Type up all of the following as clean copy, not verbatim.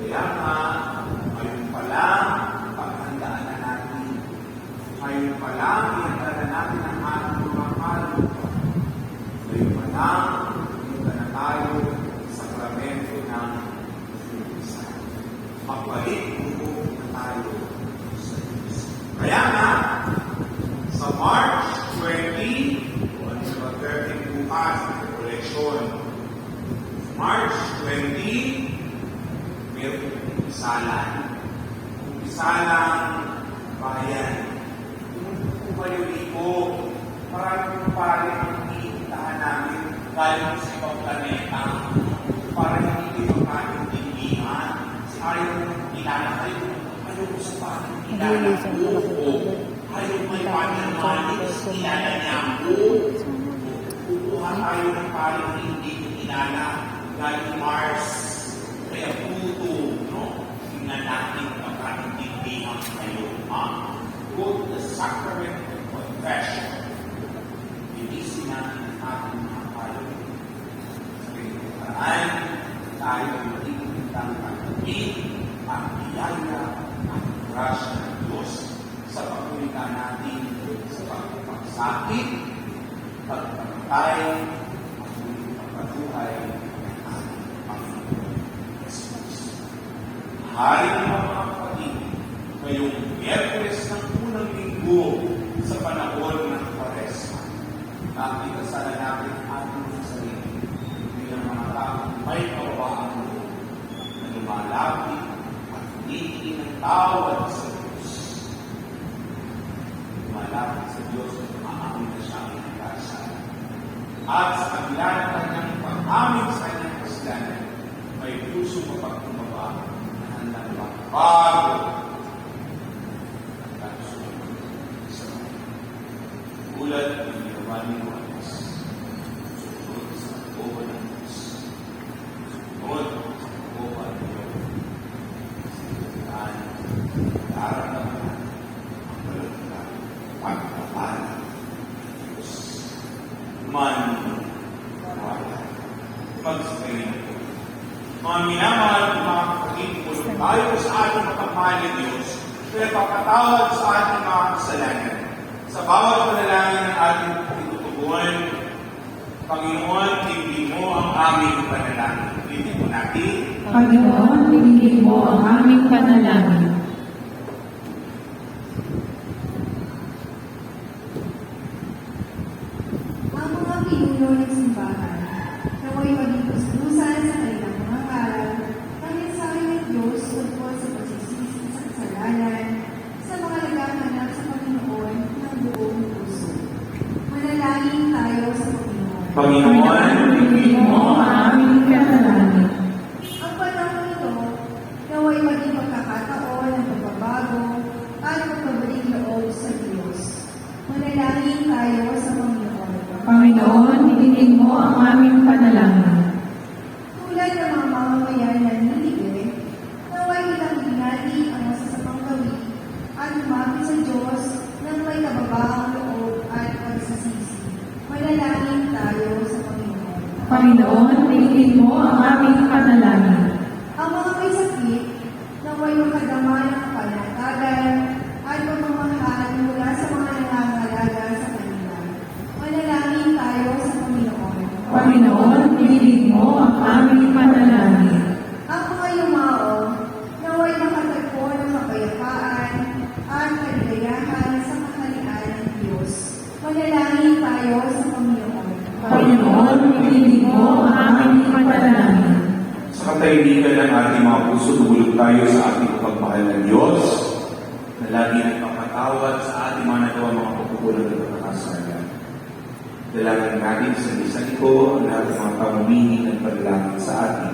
Kaya nga, ngayon pa lang, paghandaan na natin. Ngayon pa lang, ihanda na natin ang ating mga kaluluwa. Ngayon pa lang, ihanda na tayo sa sakramento ng Baptisan. Magbalik na tayo sa Diyos. Kaya nga, sa March 20, on the 13 bukas, Resurrection. March 20, mayroong kumpisalan. Kumpisalang bayan. Kumayo-liko, maraming pare ang iintahan namin galing sa ibang planeta para hindi kayo makaintindihan. Ayaw kilala kayo. Ayaw ko sa pakikilala ko. Ayaw may panimanis, kilala niya ako. Kukuha tayo ng parang hindi ko kilala galing Mars. Kaya puto, no? Tingnan natin pagkaintindihan kayo, ha? Go to the sacrament of confession. Linisin natin ang ating mga payo. Sa pinagkaraan, tayo magigintang tanggapin ang biyaya at grasya ng Diyos sa pagkulita natin sa pagpapagsakit, pagpapatay, at pagpapatuhay ng ating Panginoon Jesus. Hari ng mga kapatid, ngayong Miyerkules ng unang linggo sa panahon ng Kwaresma, nakita sana natin ang ating sarili bilang mga taong may kawaang loob na lumalapit at humingi ng tawad sa Diyos. Lumalapit sa Diyos at umaamin na siya ang nagkasala. At sa kabila ng kanyang pag-amin sa kanyang kasalanan, may puso mapagkumbaba na handang magbago. Ulat ng Giovanni Juarez. Susunod sa pagkuha ng Diyos. Susunod sa pagkuha ng Diyos. Sinilaan, nararamdaman ang balaglag, pagpapala ng Diyos. Wala. Pagsasayin ko. Mga minamahal ng mga kapatid, kung tayo sa ating mapagmahal ng Diyos, kaya papatawad sa ating mga kasalanan. Sa bawat panalangin ng ating tinutubuan, Panginoon, hindi mo ang aming panalangin. Hindi mo natin. Panginoon, hindi mo ang aming panalangin. Ang mga pinuno ng simbahan, naway maging kuslusan sa kanilang mga karal, ang mensahe ng Diyos tungkol sa pagsisisi sa kasalanan, sa mga naghahanap sa Panginoon ng buong puso. Manalangin tayo sa Panginoon. Panginoon, Hindi mo ang aming panalangin. Ang panahon ito, naway maging pagkakataon ng pagbabago at pagbabalik loob sa Diyos. Manalangin tayo sa Panginoon. Panginoon, hindi mo ang aming panalangin. Tulad ng mga mamamayan na niligay, naway ilangin natin ang masasapang gawin at lumapit sa Diyos ng may kababaang loob at pagsasisi. Manalangin tayo sa Panginoon. Panginoon, hindi mo ang aming panalangin. Ang mga may sakit, naway makadama ng panatagan at pamamahal mula sa mga nangangalaga sa kanila. Manalangin tayo sa Panginoon. Panginoon, hindi mo ang aming panalangin. Ang mga yumao, naway makatagpo ng kapayapaan at kaligayahan sa kaharian ng Diyos. Manalangin tayo sa Panginoon. Panginoon, hindi mo ang aming panalangin. sa katahimikan ng ating mga puso, tumulog tayo sa ating pagmahal ng Diyos na lagi nagpapatawad sa ating mga nagawa mga pagkukulang at pagkakasala. Dalangin natin sa isang ito ang lahat ng mga pamumini ng panalangin sa atin,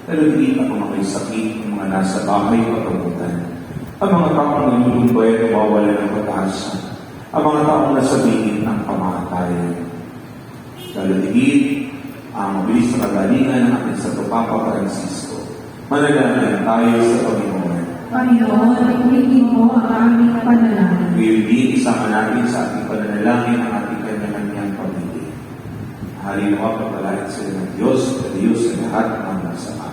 lalo hindi ang mga may sakit, ang mga nasa bahay pagkamutan, ang mga taong nanulumbay at mawawala ng pag-asa, ang mga taong nasa bingit ng pamatayan. Lalo higit ang mabilis na kagalingan ng ating Santo Papa Francisco. Manalangin tayo sa Panginoon. Panginoon, hindi mo ang aming panalangin. Ngayon din, isama natin sa ating pananalangin ang ating kanya-kanyang pamilya. Hari nawa, pagpalain sila ng Diyos, sa Diyos sa lahat ng nasama.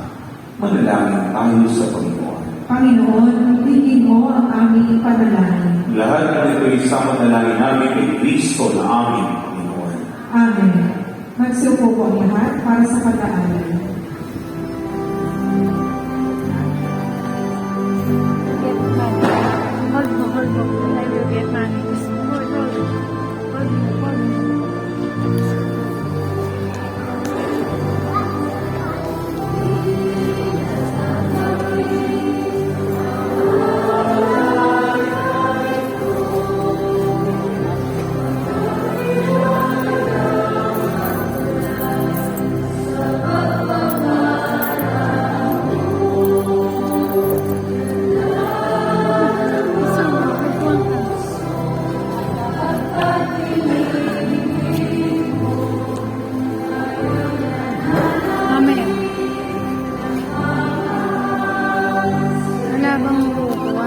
Manalangin tayo sa Panginoon. Panginoon, tingin mo ang aming panalangin. Lahat ng ito'y sa manalangin namin kay Kristo na aming Panginoon. Amen. Magsupo po ang lahat para sa pag-aaral. Hold mo. I will get money. Hold mo. Mamaya. Wala bang bukuha?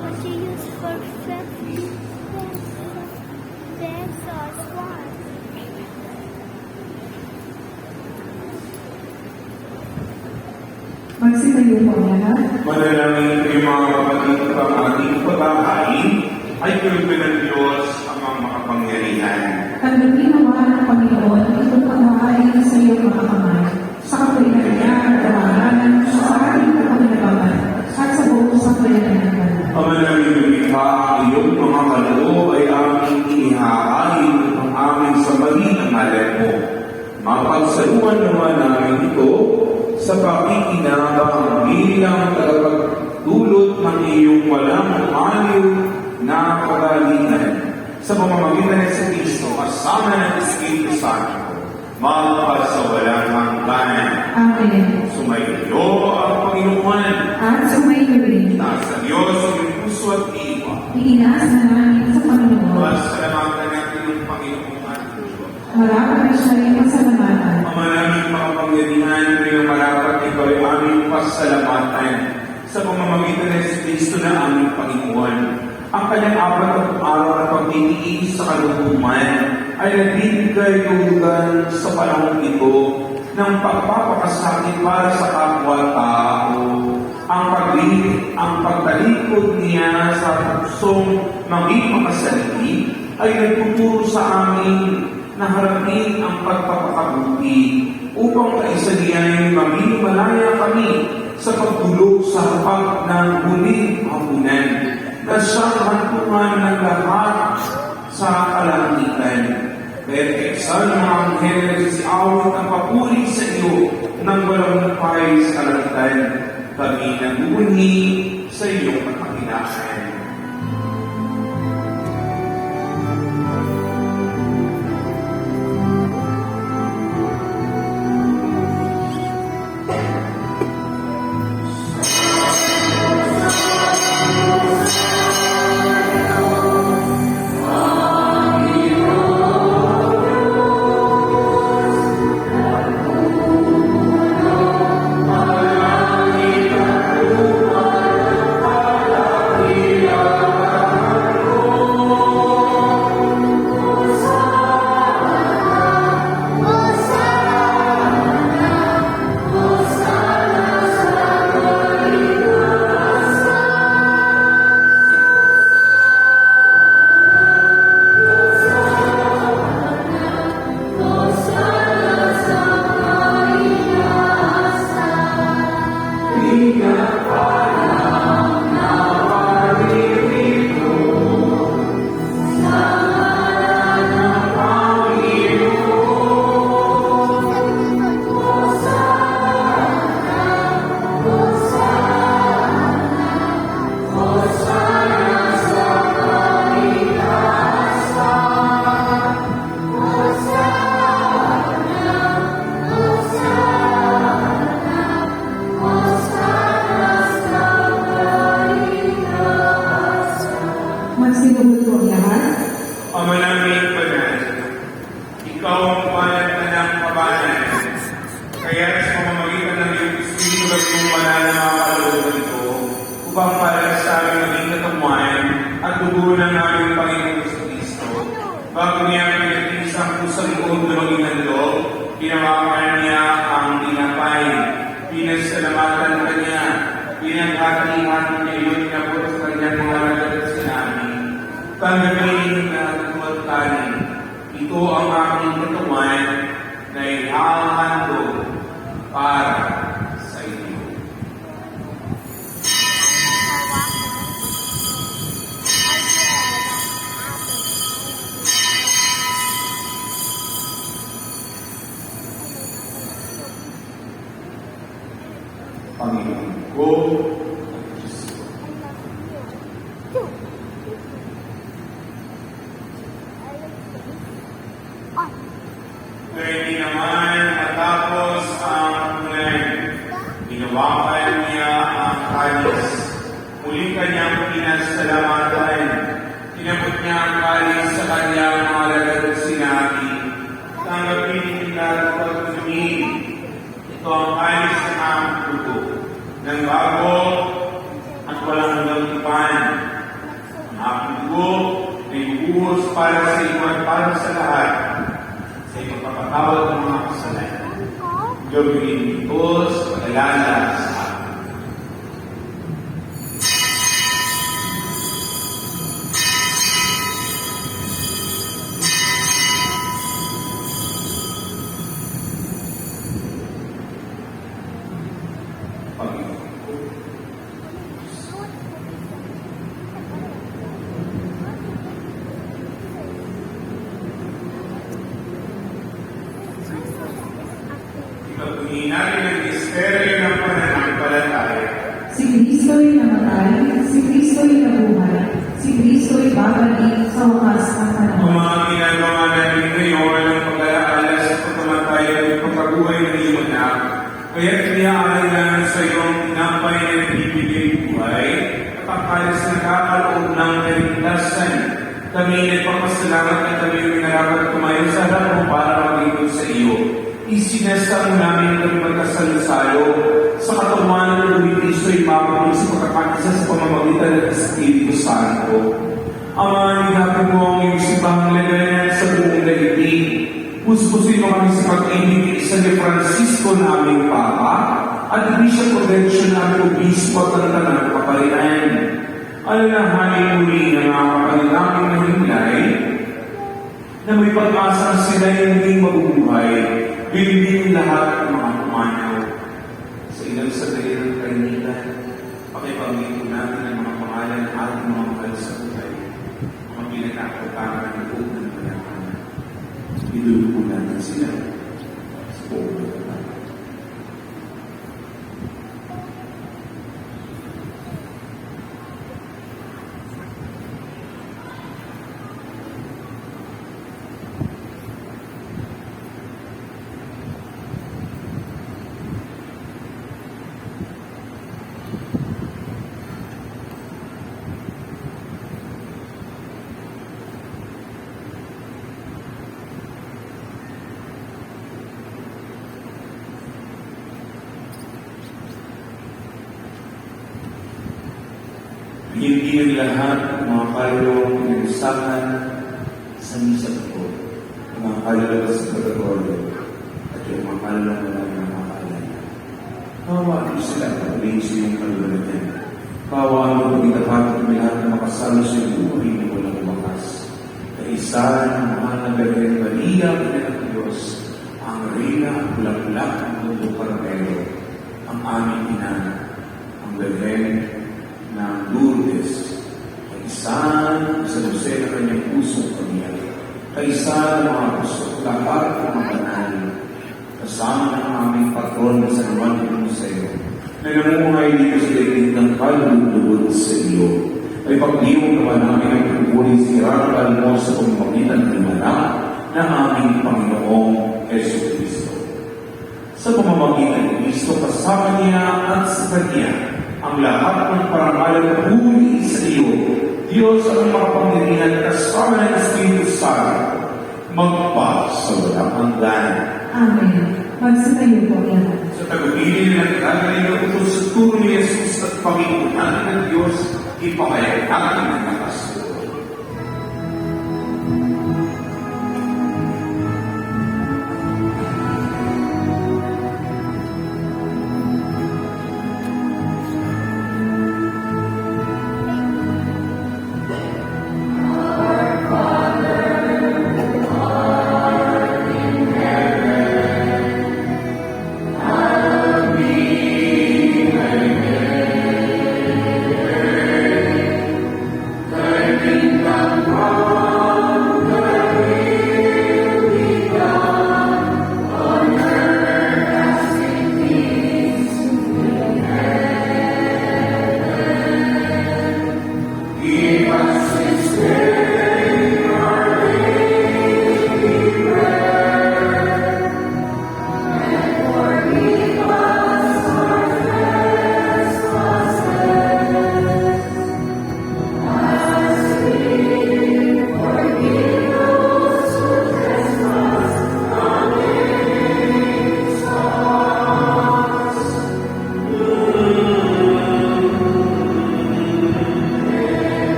What you use for pesos, what? Magsitayo po ang lahat. Manalangin kayo mga kapatid ang ating paghahain ay kalugdan ng Diyos ang mga makapangyarihan. Tanggapin nawa ng Panginoon itong paghahain sa iyong mga kamay, sa kapalitan niya at karangalan sa ating kapanginabangan at sa buong sambayanan ng banal. Amanaming lumikha ang iyong mga kaloob ay aming inihahain ang aming sambahin ng ngalan mo. Mapagsaluhan naman namin ito sa pakikinabang bilang tagapagdulot ng iyong walang aliw na kagalingan. Sa pamamagitan ng Kristo, kasama ng Espiritu Santo, magpasawalang hangganan. Amen. Sumayo ang Panginoon. At sumayo rin, Nasa Diyos ang iyong puso at diwa. iinaas na namin sa Panginoon. Pasalamatan natin ng Panginoon ating Diyos. Marapat na siya rin masalamatan. Ang maraming makapangyarihan rin marapat ikaw ay aming pasalamatan sa pamamagitan ng Kristo na aming Panginoon. Ang kanyang 4 araw na pagtitiis sa kalooban ay nagbibigay tulugan sa panahon ito ng pagpapakasakit para sa kapwa-tao. Ang pagtalikod niya sa pusong maging makasaliti ay nagtuturo sa amin na harapin ang pagpapakabuti upang kaisalihan maging malaya kami sa pagtulog sa hapag ng huling hapunan na siyang hantungan ng lahat sa kalangitan. Kaya kaisa ng mga anghel na nagsisiawit ang papuri sa iyo ng walang lupay sa kalangitan. Kami naguhuni sa iyong kapangyarihan. Kaya sa pamamagitan ng iyong Espiritu at iyong banal na mga kalooban ito, upang para sa aming maging katamuan at dugo ng aming Panginoon Kristo. Bago niya pinatisang pusang loob na maging handog, pinawakan niya ang tinapay, pinasalamatan ka niya, pinaghatihan niya yun na po sa kanyang mga lagat at sinabi, tanggapin na tumagkanin. Ito ang aking katawan na ihahandog para sa inyo. Panginoon ko at Kristo. Pwede naman matapos ang ulan. Hinawakan niya ang kalis. Muli kanyang pinasalamatan. Tinabot niya ang kalis sa kanyang mga lagat at sinabi, tanggapin nila at pagtumin. Ito ang kalis ng aming dugo, ng bago at walang hanggang tipan. Ang aking dugo na ibubuhos para sa inyo at para sa lahat sa ipagpapatawad ng mga kasalanan. Gawin ito sa pag-alala sa akin. Panginoon ko. Ipagpungin natin ang misteryo ng pananampalataya. Si Kristo'y namatay, si Kristo'y nabuhay, si Kristo'y babalik sa wakas ng Ang panahon. mga ginagawa natin ngayon ang pag-alaala sa pagkamatay at pagkabuhay ng iyong anak, kaya pinaalala sa iyong tinapay na ibibigay buhay at ang kalis na kakaloob ng kaligtasan. Kami nagpapasalamat at kami minarapat tumayo sa harap mo para maglingkod sa iyo. Isinasamo namin kami magkasalo-salo sa katawan ng Lord Kristo'y mapapag sa pagkakakisa sa pamamagitan ng Espiritu Santo. Ama, hinapin mo ang iyong simbahang lagayan sa buong daigdig. Puspusin mo kami sa pag-ibig sa ni Francisco na aming Papa at Bishop Provincial na aming Obispo at ang Tanang Kaparian. Alalahanin muli ng mga kapanilaming na himlay na may pag-asa sila hindi mabubuhay, bilibin lahat ng mga pumanaw. Sa ilang sandali ng kainitan, pakipagin natin ang mga pangalan ng ating mga mahal sa buhay, mga pinagkakatangan ng loob ng panahanan. Idulupo natin sila sa buong pagkakataon. Hindi ang lahat ng mga kalulong pinag-usapan sa misa ko, ang mga kalulong sa pagkakolo, at yung mga kalulong na lang ng mga kaalala. Kawaan mo sila at ulihin sa iyong kalulong natin. Kawaan mo kung itapat at may lahat na makasalo sa iyong buhay na walang umakas. Kaisa ng mahal na Birhen Maria, Ina ng Diyos, ang Reyna at Bulaklak ng mundo Carmelo, ang aming ina, ang Birhen ng Lourdes, kaisan sa Jose na kanyang pusong pamilya, kaisan ng mga puso, lahat ng mga banal, kasama ng aming patron na sa naman ng museo, na namumuhay dito sa daigdig ng kalulubod sa iyo, ay pagliyong naman namin ang pagpupunin si Raral mo sa pamamagitan ng anak na aming Panginoong Yesu Cristo. Sa pamamagitan ng Cristo, kasama niya at sa Kanya, ang lahat ng parangalan na huli sa iyo, Diyos ang makapangyarihan kasama ng Espiritu Santo, magpa sa walang hanggan. Amen. Magsitayo po ang lahat. Sa tagubilin ng kagay ng utos sa turo ni Jesus at Panginoon ng Diyos, ipakayag natin ang nakasuot.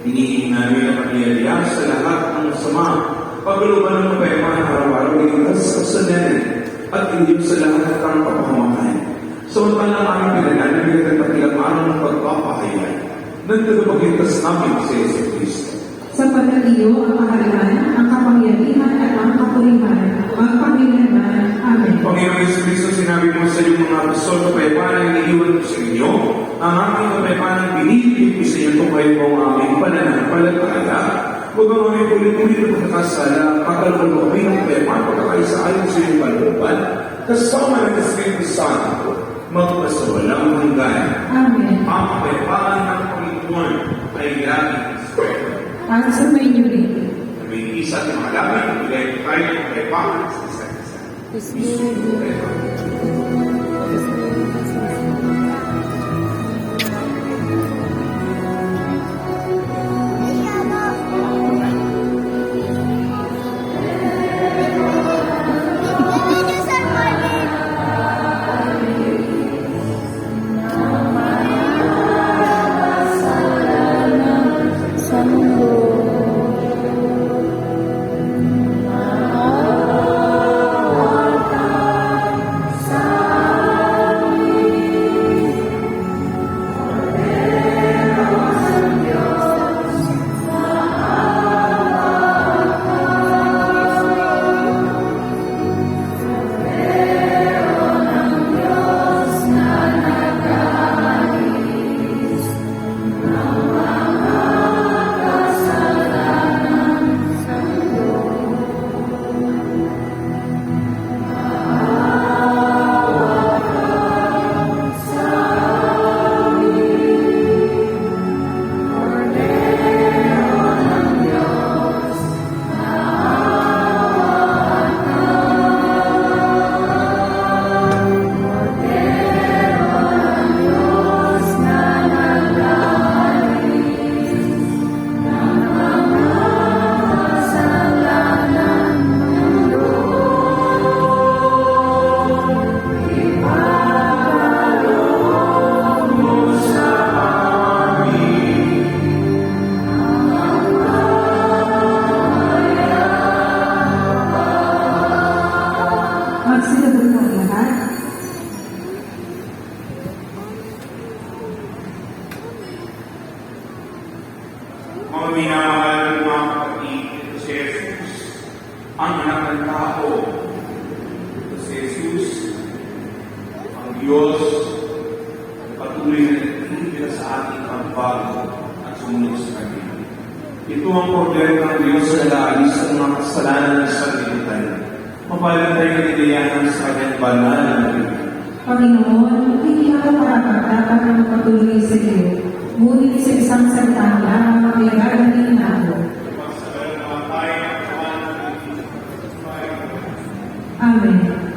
Hinihingi namin na pag-ialya sa lahat ng masama, pagluban ng kapayapaan araw-araw ay kasasanin at hindi sa lahat ng kapahamakan. Samantalang aming pinananalig at patilang araw ng pagpapahayag, nagtagapagligtas namin sa Yesu Cristo. Sa pagkaliyo ang kaharian, ang kapangyarihan at ang kapulihan, ang pagkailanman. Amen. Panginoon Yesu Cristo, sinabi mo sa iyong mga apostol, kapayapaan ang iniiwan ko sa inyo, ang aming kapayapaan ang binibigay ko sa inyo, kung kayo po ang aming pananampalataya. Huwag ang aming ulit-ulit na pagkakasala, pagkaloob mo kami ng kapayapaan, pagkakaisa ayon sa iyong kalooban, kasama ng Espiritu Santo, magpasawalang hanggan. Amen. Ang kapayapaan ng Panginoon ay laging Espiritu. At sa may inyo rin. May isa at mga laban, ibigay ko tayo ng kapayapaan sa isa't isa. Sa mundo. Magsilabot po ang lahat. Mga minamahal ng mga kapatid, ito si Jesus, ang anak ng tao. Ito si Jesus, ang Diyos, patuloy na nagtitira sa ating pagbago at sumunod sa Kanya. Ito ang problema ng Diyos na naalis ng mga kasalanan ng sanlibutan. Mapalang tayo niliyanan sa Kanyang banal na Biblia. Panginoon, hindi ako dapat na magpatuloy sa iyo. Ngunit sa isang salita lamang ay gagawin ako. Amen.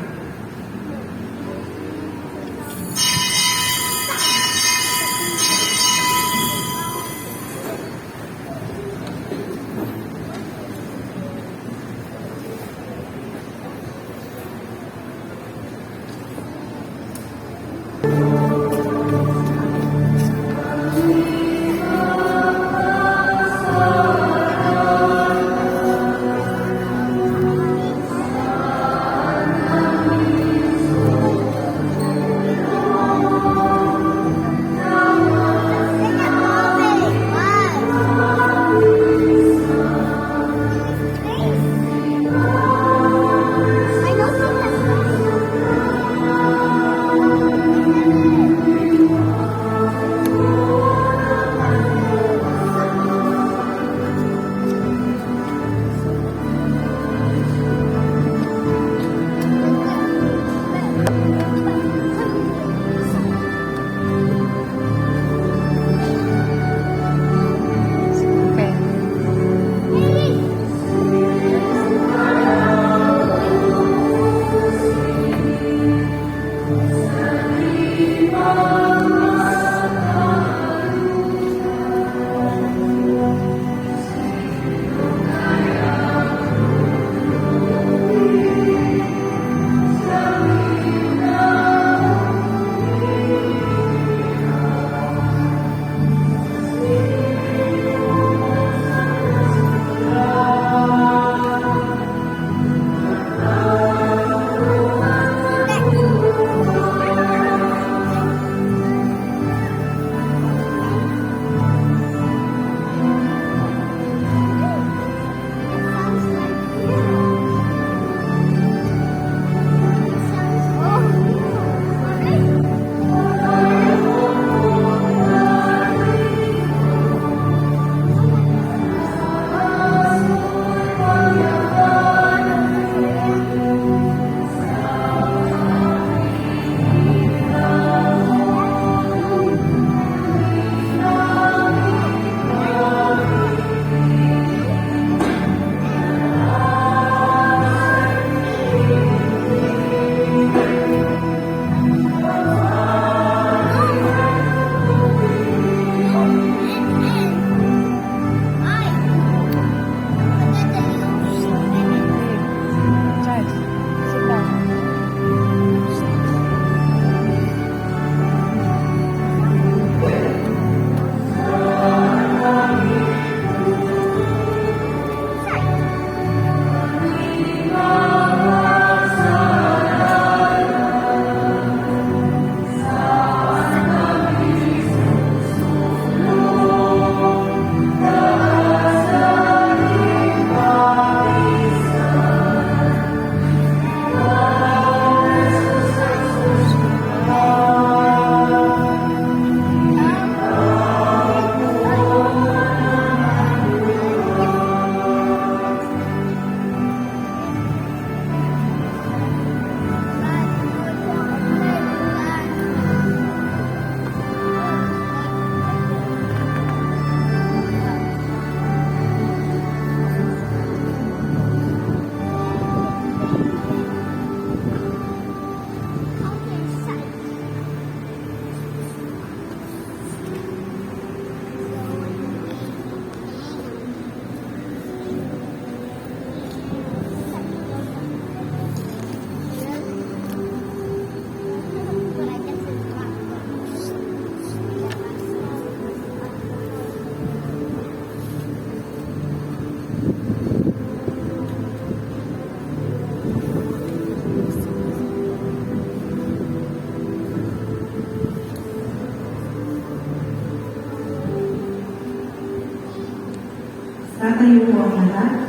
Tatayo po ang lahat.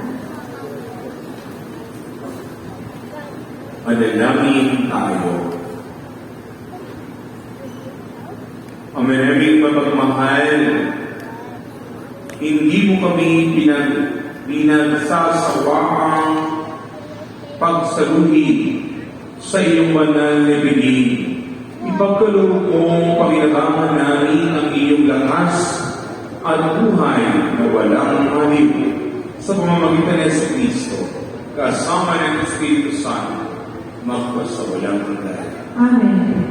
Manalangin tayo. Ama naming mapagmahal, hindi mo kami pinagsasawaang pagsaluhin sa iyong banal na bibig. Ipagkaloob mong panginabangan namin ang iyong lakas at buhay na walang haliw sa pamamagitan ng Yesu Cristo, kasama ng Espiritu Santo, magpasawalang hanggan. Amen.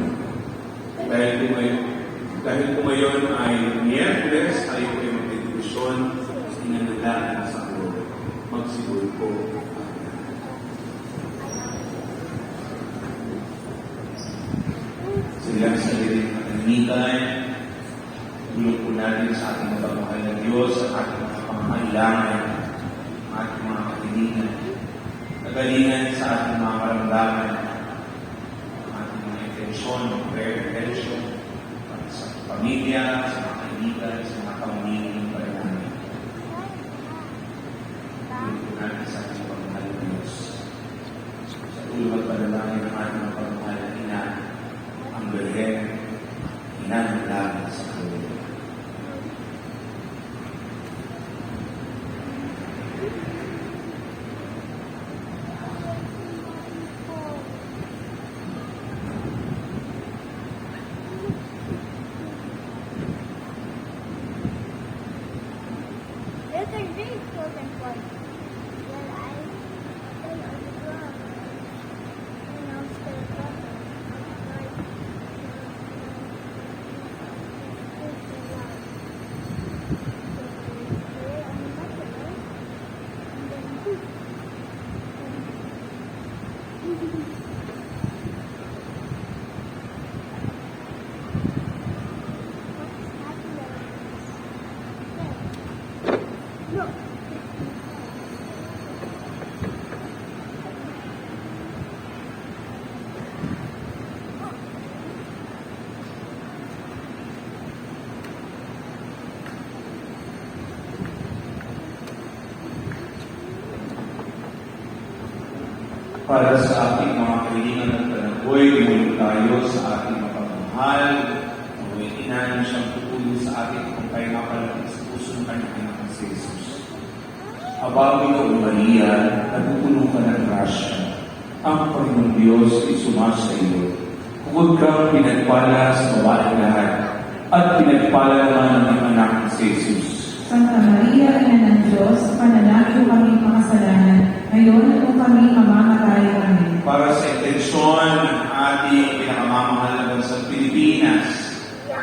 Dahil po ngayon ay Miyerkules, tayo po ay magdedibusyon sa inanalanan sa Lord. Magsiguro po. Silang sariling katahimikan, tulong po natin sa ating mapagmahal na Diyos, sa ating mga pangangailangan, ang ating mga katiningan, kagalingan sa ating mga karamdaman, ang ating mga intensyon, prayer intention, sa pamilya, sa mga kaibigan, sa mga pamilya para namin. Tulong po natin sa ating pagmamahal na Diyos. Sa tulong at panalangin ng ating mga pagmamahal na Ina, ang Birhen, Ina ng langit sa Lord. Let her drink frozen water. While I stay on the ground. And I'll stay water. No. Para sa ating mga kailangan at panagoy, dumulog tayo sa ating mapagmahal, naway inanin siyang tutulong sa ating kung kaya nga pala sa puso ng kanyang anak na si Jesus. Abawi ka, O Maria, natutulong ka ng grasya. Ang Panginoong Diyos ay sumasa iyo. Huwag kang pinagpala sa babaeng lahat, at pinagpala naman ng anak na si Jesus. Santa Maria, Ina ng Diyos, panalangin mo kami makasalanan, ngayon at kung kami mamamatay kami. Para sa intensyon